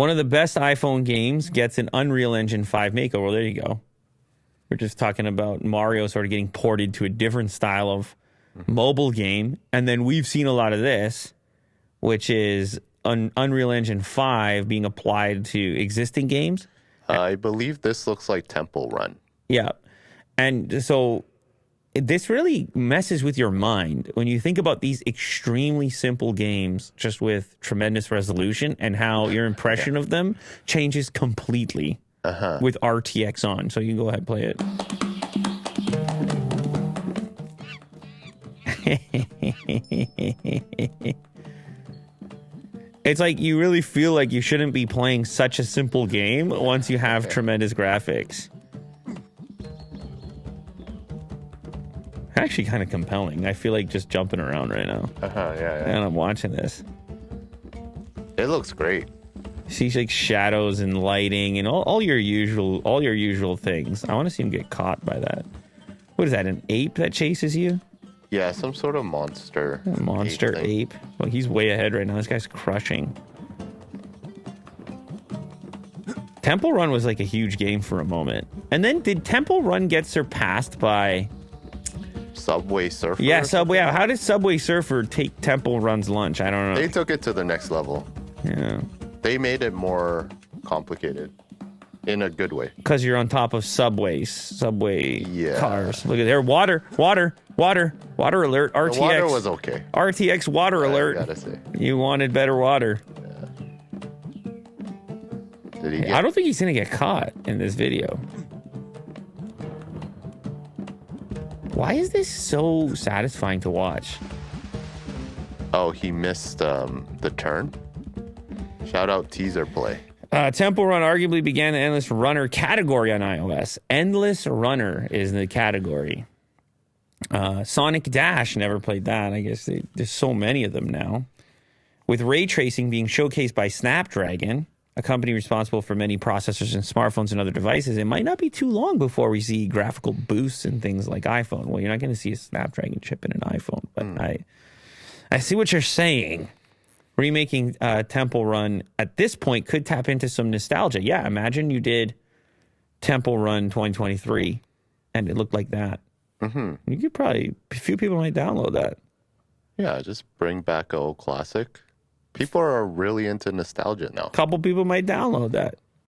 One of the best iPhone games gets an Unreal Engine 5 makeover. Well, there you go. We're just talking about Mario sort of getting ported to a different style of mobile game. And then we've seen a lot of this, which is Unreal Engine 5 being applied to existing games. I believe this looks like Temple Run. Yeah. And so this really messes with your mind when you think about these extremely simple games just with tremendous resolution and how your impression of them changes completely with RTX on. So you can go ahead and play it. It's like you really feel like you shouldn't be playing such a simple game once you have tremendous graphics. Actually kind of compelling. I feel like just jumping around right now. Yeah. And I'm watching this. It looks great. See like shadows and lighting and all your usual things. I want to see him get caught by that. What is that, an ape that chases you? Yeah, some sort of monster. Monster ape. Well, he's way ahead right now. This guy's crushing. Temple Run was like a huge game for a moment. And then did Temple Run get surpassed by Subway Surfer? Yeah, Subway. How did Subway Surfer take Temple Run's lunch? I don't know. They took it to the next level. Yeah. They made it more complicated in a good way. Because you're on top of subway Yeah. cars. Look at there. Water alert. RTX. The water was okay. RTX water alert. I gotta say. You wanted better water. Did he I don't think he's going to get caught in this video. Why is this so satisfying to watch? Oh, he missed the turn? Shout out teaser play. Temple Run arguably began the Endless Runner category on iOS. Endless Runner is the category. Sonic Dash, never played that. I guess there's so many of them now. With ray tracing being showcased by Snapdragon, a company responsible for many processors and smartphones and other devices, it might not be too long before we see graphical boosts in things like iPhone. Well, you're not going to see a Snapdragon chip in an iPhone, but I see what you're saying. Remaking Temple Run at this point could tap into some nostalgia. Yeah, imagine you did Temple Run 2023 and it looked like that. Mm-hmm. You could probably, a few people might download that. Yeah, just bring back an old classic. People are really into nostalgia now. A couple people might download that.